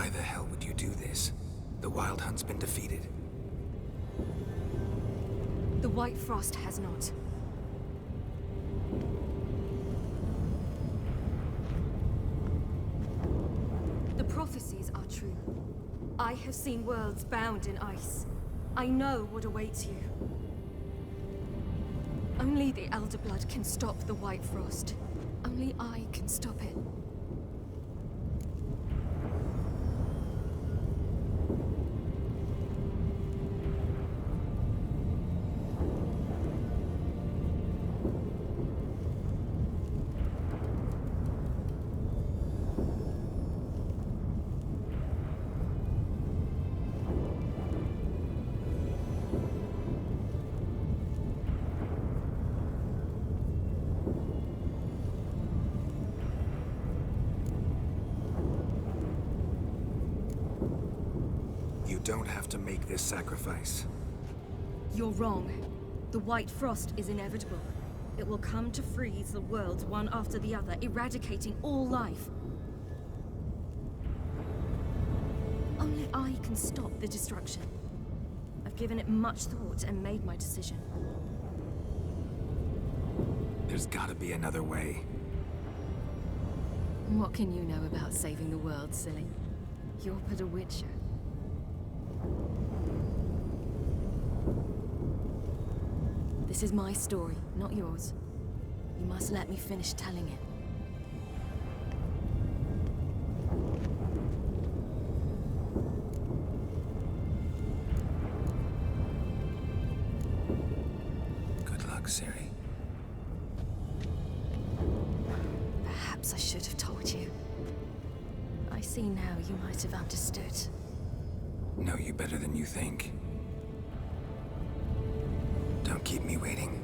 Why the hell would you do this? The Wild Hunt's been defeated. The White Frost has not. The prophecies are true. I have seen worlds bound in ice. I know what awaits you. Only the Elder Blood can stop the White Frost. Only I can stop it. You don't have to make this sacrifice. You're wrong. The White Frost is inevitable. It will come to freeze the worlds one after the other, eradicating all life. Only I can stop the destruction. I've given it much thought and made my decision. There's gotta be another way. What can you know about saving the world, silly? You're but a witcher. This is my story, not yours. You must let me finish telling it. Good luck, Ciri. Perhaps I should have told you. I see now you might have understood. Know you better than you think. Don't keep me waiting.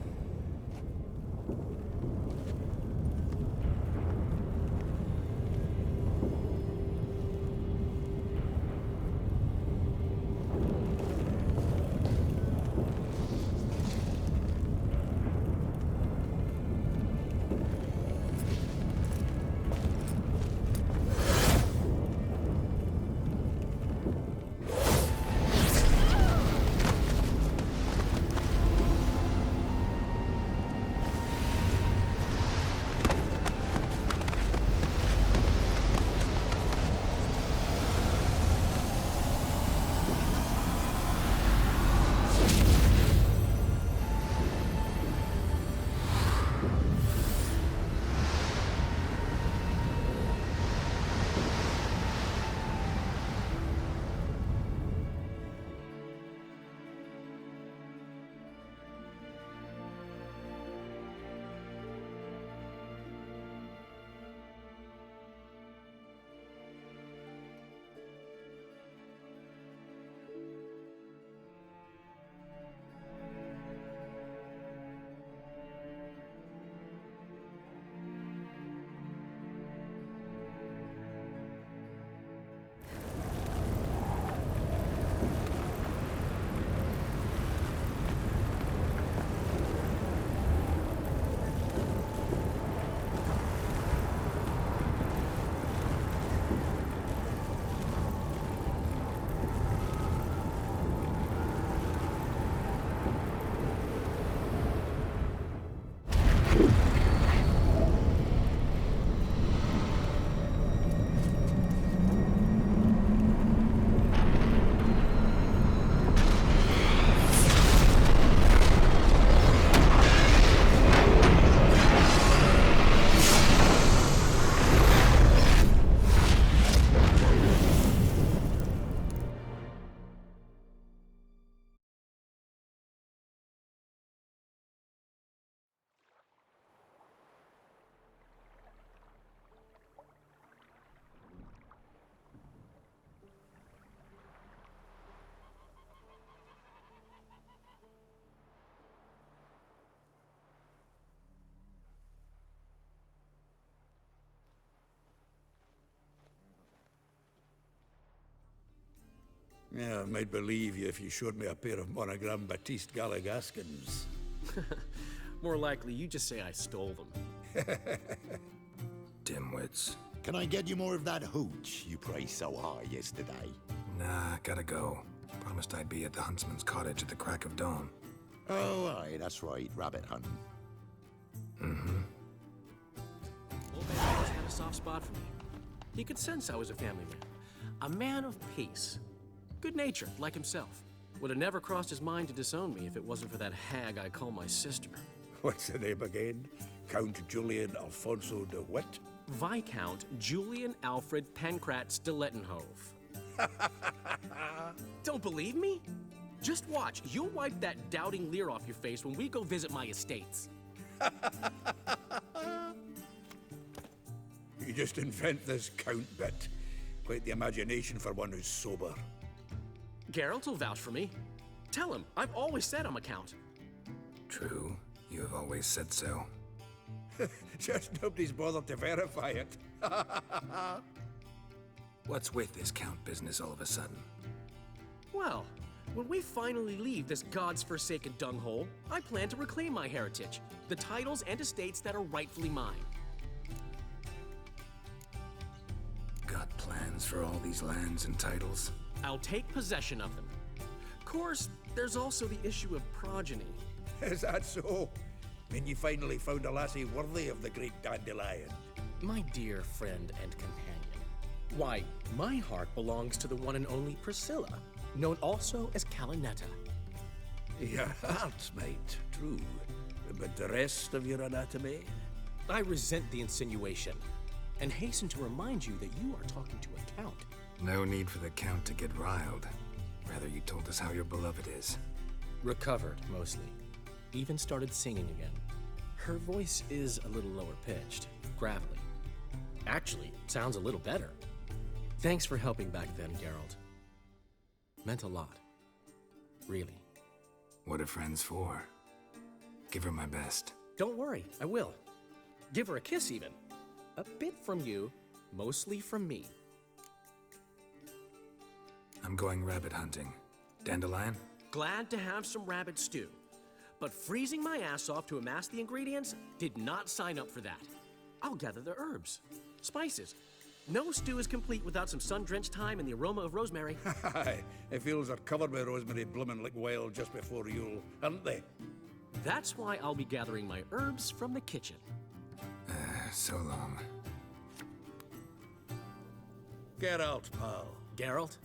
Yeah, I might believe you if you showed me a pair of monogram Batiste Galligaskins. More likely, you just say I stole them. Dimwits. Can I get you more of that hooch you praised so high yesterday? Nah, gotta go. Promised I'd be at the huntsman's cottage at the crack of dawn. Oh, aye, that's right, rabbit hunting. Old man always had a soft spot for me. He could sense I was a family man. A man of peace. Good-natured, like himself. Would have never crossed his mind to disown me if it wasn't for that hag I call my sister. What's the name again? Count Julian Alfonso de Witt? Viscount Julian Alfred Pancrat Stilettenhove. Don't believe me? Just watch. You'll wipe that doubting leer off your face when we go visit my estates. You just invent this count bit. Quite the imagination for one who's sober. Geralt will vouch for me. Tell him, I've always said I'm a count. True, you have always said so. Just nobody's bothered to verify it. What's with this count business all of a sudden? Well, when we finally leave this God's forsaken dunghole, I plan to reclaim my heritage, the titles and estates that are rightfully mine. Got plans for all these lands and titles? I'll take possession of them. Of course, there's also the issue of progeny. Is that so? Mean you finally found a lassie worthy of the great dandelion? My dear friend and companion. Why, my heart belongs to the one and only Priscilla, known also as Calinetta. Your heart, mate, true. But the rest of your anatomy? I resent the insinuation, and hasten to remind you that you are talking to a count. No need for the count to get riled. Rather, you told us how your beloved is. Recovered, mostly. Even started singing again. Her voice is a little lower pitched, gravelly. Actually, sounds a little better. Thanks for helping back then, Geralt. Meant a lot. Really. What are friends for? Give her my best. Don't worry, I will. Give her a kiss, even. A bit from you, mostly from me. I'm going rabbit hunting. Dandelion? Glad to have some rabbit stew. But freezing my ass off to amass the ingredients did not sign up for that. I'll gather the herbs, spices. No stew is complete without some sun-drenched thyme and the aroma of rosemary. Aye, the fields are covered with rosemary blooming like wild just before Yule, aren't they? That's why I'll be gathering my herbs from the kitchen. So long. Get out, pal. Geralt?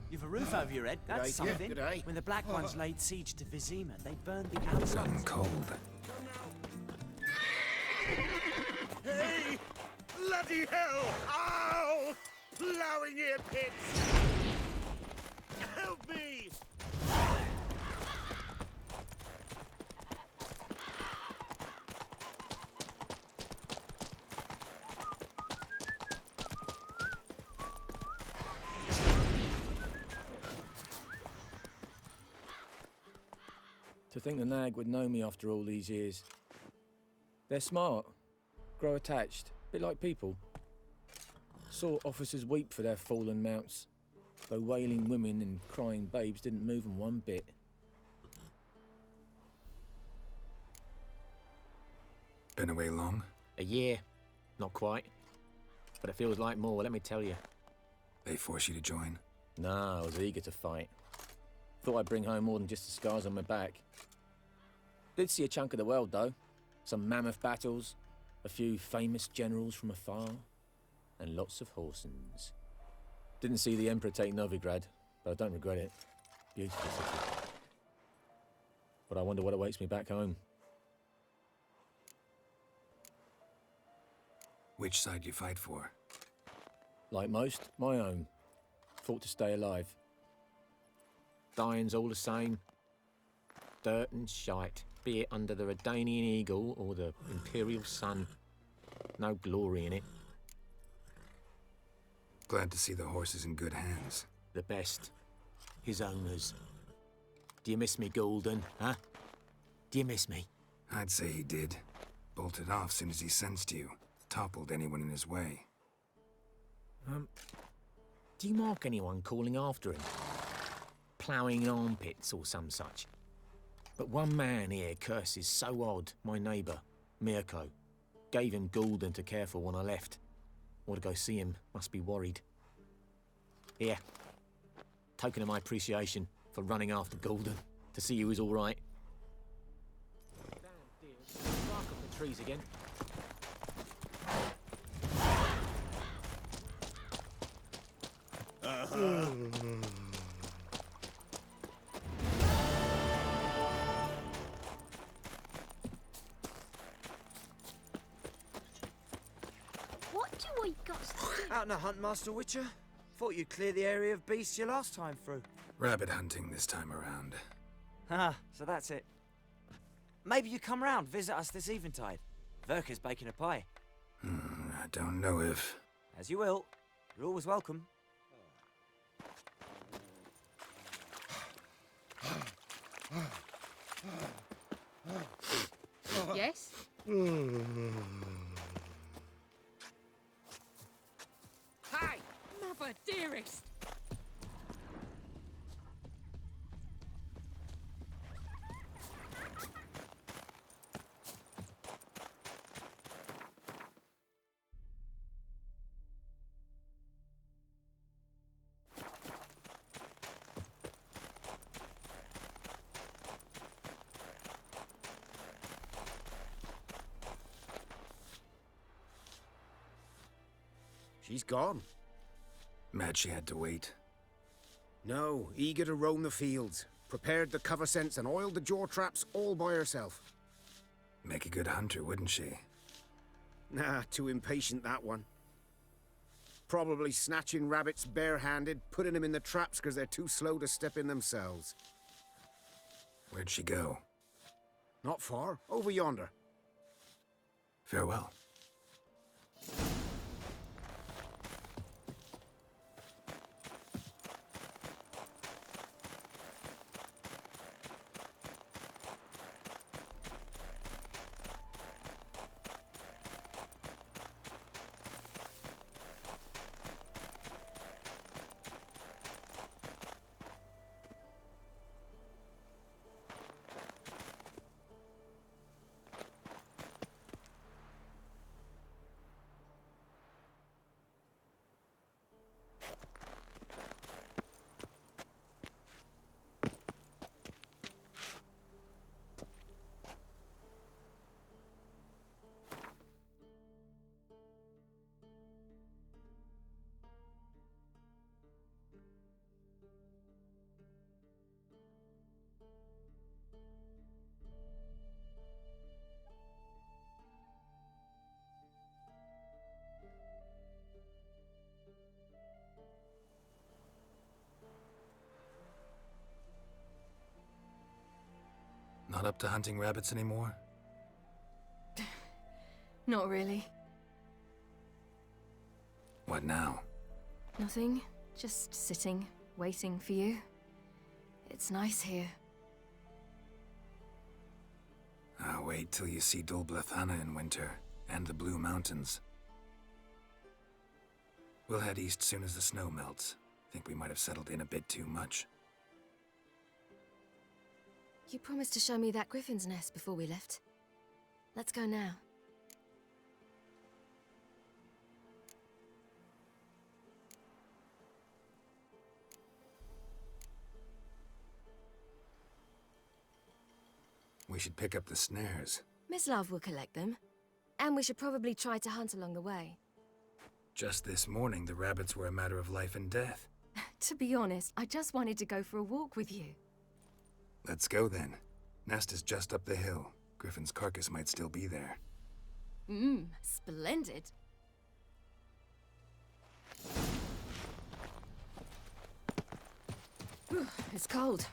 You've a roof over your head, that's something. Good day. When the Black Ones laid siege to Vizima, they burned the outside. I'm cold. Hey! Bloody hell! Ow! Plowing ear pits! Help me! To think the nag would know me after all these years. They're smart, grow attached, bit like people. Saw officers weep for their fallen mounts, though wailing women and crying babes didn't move them one bit. Been away long? A year. Not quite. But it feels like more, let me tell you. They force you to join? Nah, I was eager to fight. Thought I'd bring home more than just the scars on my back. Did see a chunk of the world, though. Some mammoth battles, a few famous generals from afar, and lots of horsens. Didn't see the Emperor take Novigrad, but I don't regret it. Beautiful city. But I wonder what awaits me back home. Which side you fight for? Like most, my own. Fought to stay alive. Dying's all the same. Dirt and shite, be it under the Redanian eagle or the Imperial sun. No glory in it. Glad to see the horse is in good hands. The best. His owners. Do you miss me, Golden, huh? Do you miss me? I'd say he did. Bolted off soon as he sensed you. Toppled anyone in his way. Do you mark anyone calling after him? Ploughing in armpits or some such? But one man here curses so odd, my neighbour, Mirko. Gave him Gulden to care for when I left. Ought to go see him, must be worried. Here. Token of my appreciation for running after Gulden, to see he was all right. Damn dear, bark up the trees again. What do we got to do? Out on a hunt, Master Witcher? Thought you'd clear the area of beasts your last time through. Rabbit hunting this time around. Ah, so that's it. Maybe you come round, visit us this eventide. Verka's baking a pie. I don't know if... As you will. You're always welcome. Yes? Hi! Mother dearest! She's gone. Mad she had to wait. No, eager to roam the fields. Prepared the cover scents and oiled the jaw traps all by herself. Make a good hunter, wouldn't she? Nah, too impatient, that one. Probably snatching rabbits barehanded, putting them in the traps because they're too slow to step in themselves. Where'd she go? Not far, over yonder. Farewell. Not up to hunting rabbits anymore? Not really. What now? Nothing. Just sitting, waiting for you. It's nice here. I'll wait till you see Dol Blethana in winter, and the Blue Mountains. We'll head east soon as the snow melts. Think we might have settled in a bit too much. You promised to show me that griffin's nest before we left. Let's go now. We should pick up the snares. Miss Love will collect them. And we should probably try to hunt along the way. Just this morning, the rabbits were a matter of life and death. To be honest, I just wanted to go for a walk with you. Let's go then. Nest is just up the hill. Griffin's carcass might still be there. Splendid. It's cold.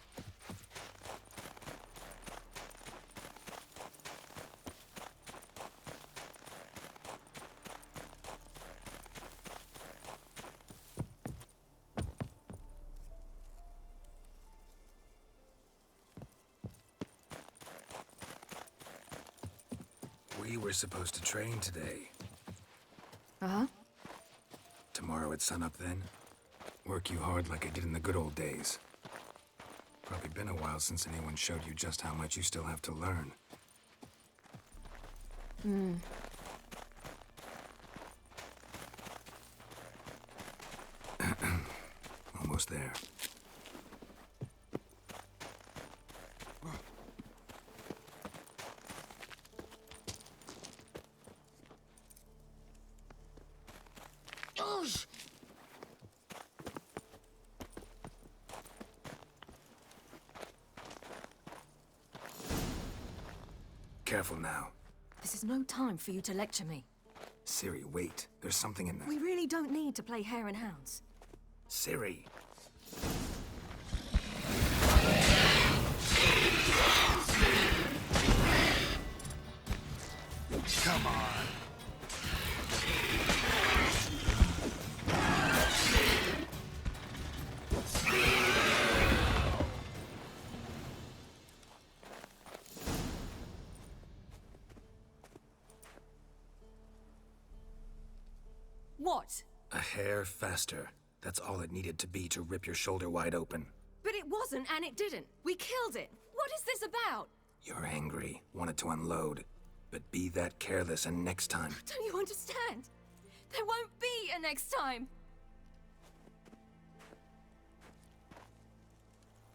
We were supposed to train today. Uh-huh. Tomorrow at sunup then? Work you hard like I did in the good old days. Probably been a while since anyone showed you just how much you still have to learn. Almost there. Careful now. This is no time for you to lecture me. Ciri, wait. There's something in there. We really don't need to play hare and hounds. Ciri. Come on. What? A hair faster. That's all it needed to be to rip your shoulder wide open. But it wasn't, and it didn't. We killed it. What is this about? You're angry, wanted to unload. But be that careless and next time. Don't you understand? There won't be a next time.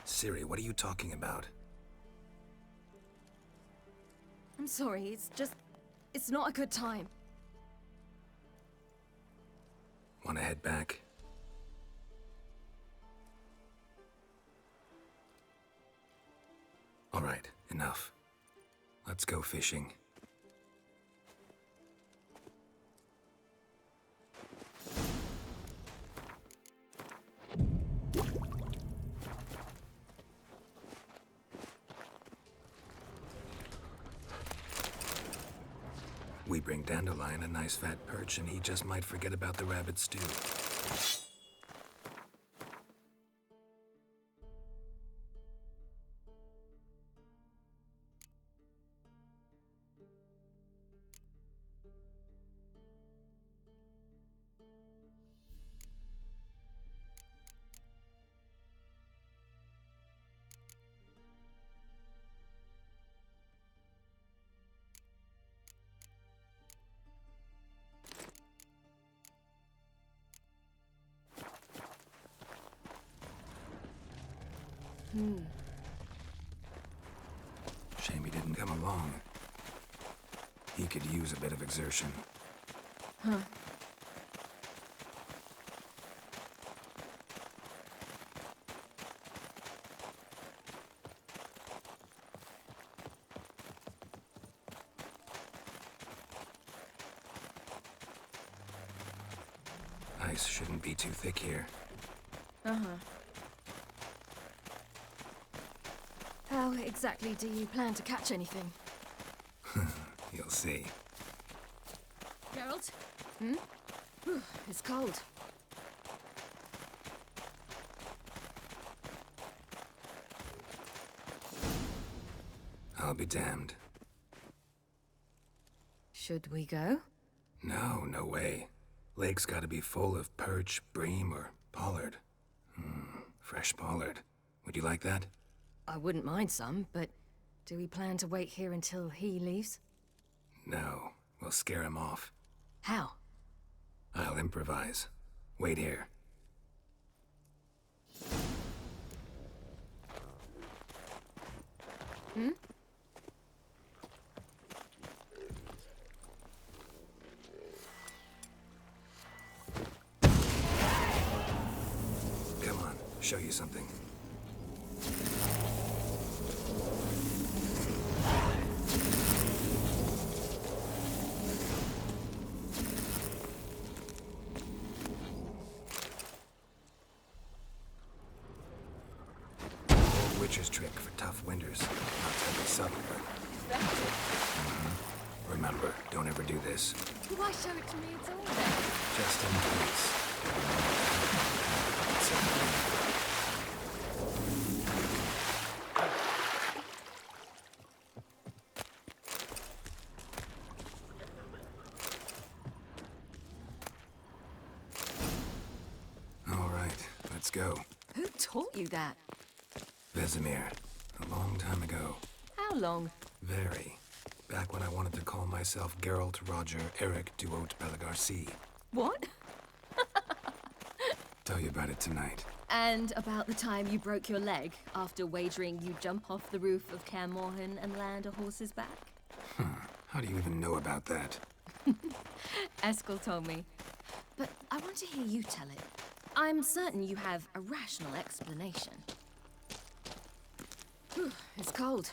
Ciri, what are you talking about? I'm sorry, it's not a good time. Want to head back? All right, enough. Let's go fishing. We bring Dandelion a nice fat perch, and he just might forget about the rabbit stew. Shame he didn't come along. He could use a bit of exertion. Huh. Ice shouldn't be too thick here. Uh-huh. How exactly do you plan to catch anything? You'll see. Geralt? Hmm? Whew, it's cold. I'll be damned. Should we go? No, no way. Lake's gotta be full of perch, bream, or pollard. Fresh pollard. Would you like that? I wouldn't mind some, but do we plan to wait here until he leaves? No, we'll scare him off. How? I'll improvise. Wait here. Hmm? Come on, show you something. Witcher's trick for tough winters. Not terribly subtle, but... Remember, don't ever do this. Why show it to me at all then? Just in case. All right, let's go. Who taught you that? Vel Vesemir. A long time ago. How long? Very. Back when I wanted to call myself Geralt Roger Eric Duot Belagarcy. What? Tell you about it tonight. And about the time you broke your leg after wagering you jump off the roof of Kaer Morhen and land a horse's back? How do you even know about that? Eskel told me. But I want to hear you tell it. I'm certain you have a rational explanation. Whew, it's cold.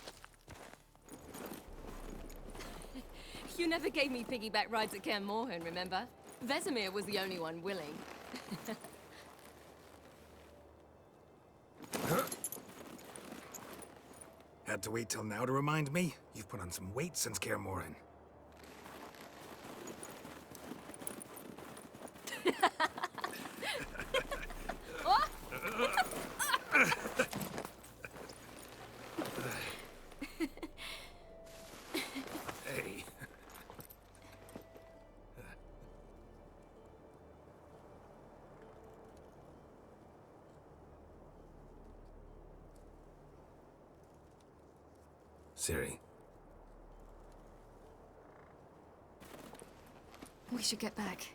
You never gave me piggyback rides at Kaer Morhen, remember? Vesemir was the only one willing. Had to wait till now to remind me? You've put on some weight since Kaer Morhen. Hey. Ciri. We should get back.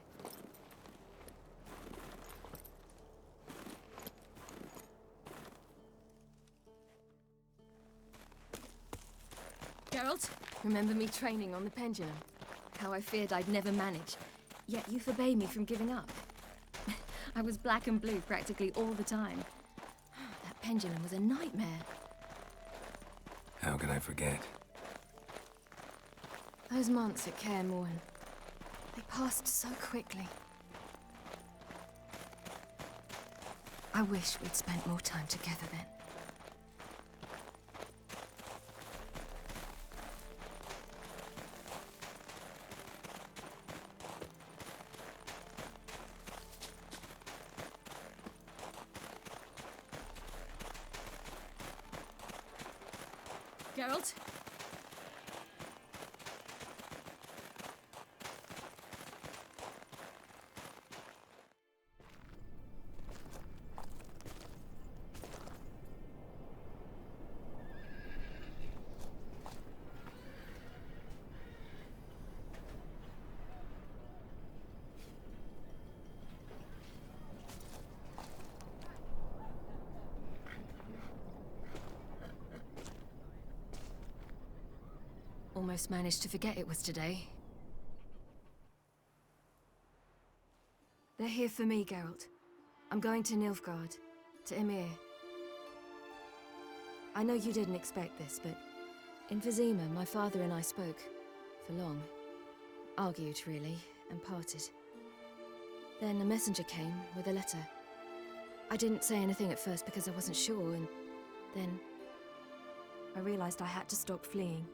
Geralt, remember me training on the pendulum? How I feared I'd never manage, yet you forbade me from giving up. I was black and blue practically all the time. That pendulum was a nightmare. How can I forget? Those months at Kaer Morhen, they passed so quickly. I wish we'd spent more time together then. Geralt? Almost managed to forget it was today. They're here for me, Geralt. I'm going to Nilfgaard, to Emir. I know you didn't expect this, but in Vizima, my father and I spoke for long. Argued, really, and parted. Then a messenger came with a letter. I didn't say anything at first because I wasn't sure, and then I realized I had to stop fleeing.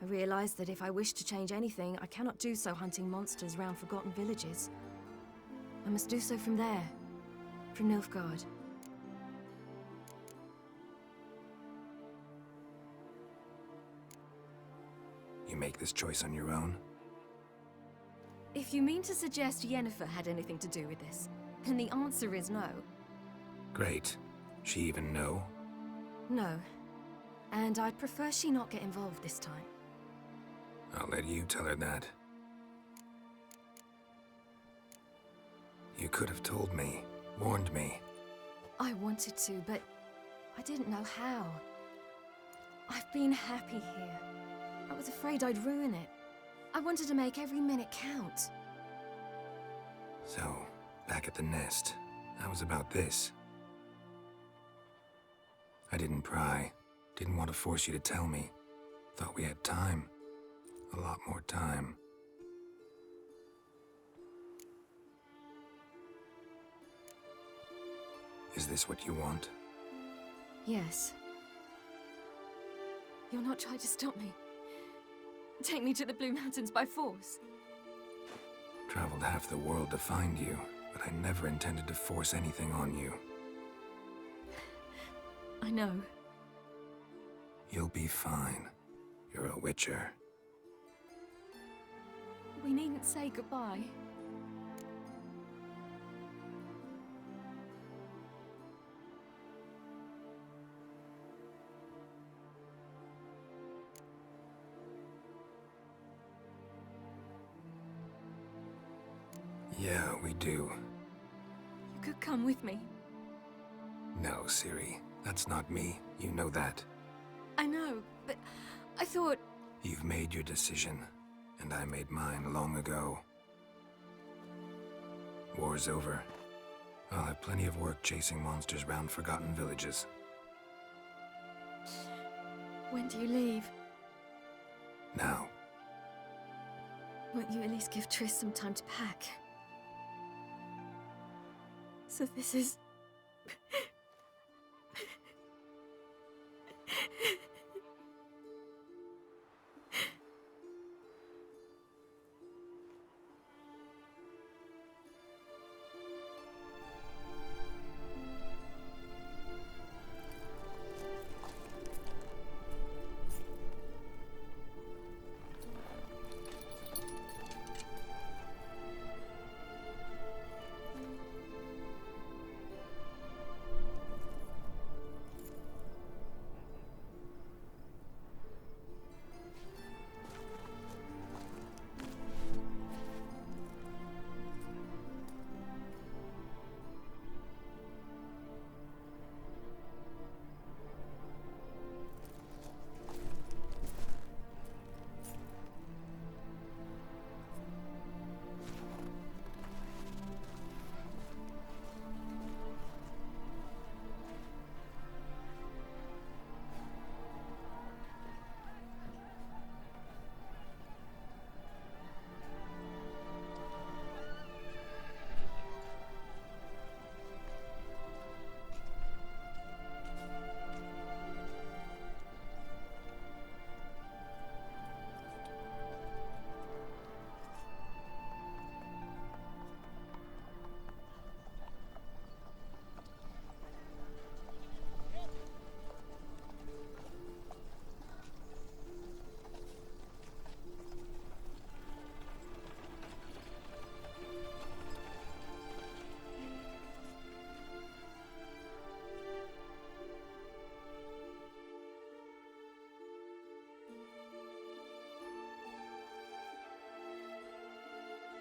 I realized that if I wish to change anything, I cannot do so hunting monsters round forgotten villages. I must do so from there, from Nilfgaard. You make this choice on your own? If you mean to suggest Yennefer had anything to do with this, then the answer is no. Great. She even know? No. And I'd prefer she not get involved this time. I'll let you tell her that. You could have told me, warned me. I wanted to, but I didn't know how. I've been happy here. I was afraid I'd ruin it. I wanted to make every minute count. So, back at the nest, how was about this? I didn't pry. Didn't want to force you to tell me. Thought we had time. A lot more time. Is this what you want? Yes. You'll not try to stop me. Take me to the Blue Mountains by force. Traveled half the world to find you, but I never intended to force anything on you. I know. You'll be fine. You're a Witcher. We needn't say goodbye. Yeah, we do. You could come with me. No, Ciri. That's not me. You know that. I know, but I thought... You've made your decision, and I made mine long ago. War's over. I'll have plenty of work chasing monsters round forgotten villages. When do you leave? Now. Won't you at least give Triss some time to pack? So this is...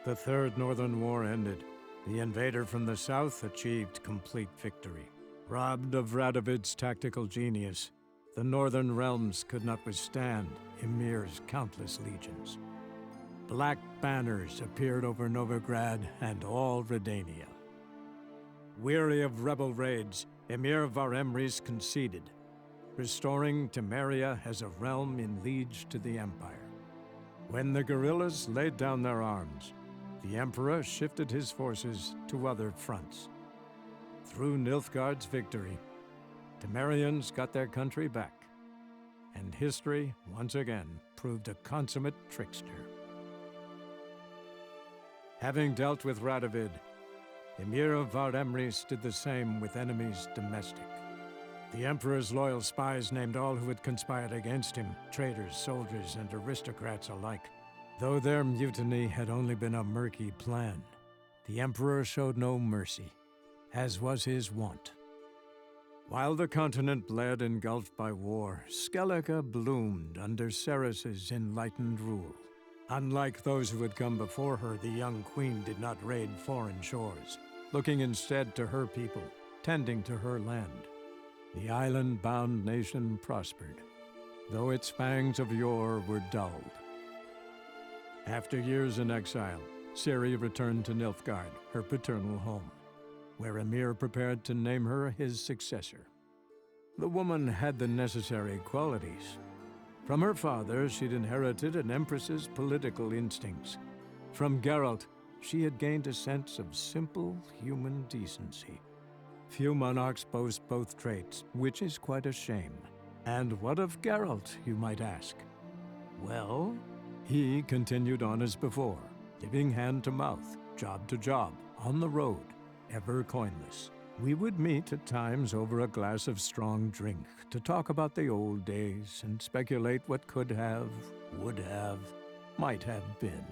The Third Northern War ended. The invader from the south achieved complete victory. Robbed of Radovid's tactical genius, the Northern realms could not withstand Ymir's countless legions. Black banners appeared over Novigrad and all Redania. Weary of rebel raids, Ymir Varemrys conceded, restoring Temeria as a realm in liege to the Empire. When the guerrillas laid down their arms, the Emperor shifted his forces to other fronts. Through Nilfgaard's victory, Temerians got their country back, and history once again proved a consummate trickster. Having dealt with Radovid, Ymir of Varemrys did the same with enemies domestic. The Emperor's loyal spies named all who had conspired against him, traitors, soldiers, and aristocrats alike. Though their mutiny had only been a murky plan, the Emperor showed no mercy, as was his wont. While the continent bled engulfed by war, Skellige bloomed under Ceres's enlightened rule. Unlike those who had come before her, the young queen did not raid foreign shores, looking instead to her people, tending to her land. The island-bound nation prospered, though its fangs of yore were dulled. After years in exile, Ciri returned to Nilfgaard, her paternal home, where Ymir prepared to name her his successor. The woman had the necessary qualities. From her father, she'd inherited an empress's political instincts. From Geralt, she had gained a sense of simple human decency. Few monarchs boast both traits, which is quite a shame. And what of Geralt, you might ask? Well, he continued on as before, living hand to mouth, job to job, on the road, ever coinless. We would meet at times over a glass of strong drink to talk about the old days and speculate what could have, would have, might have been.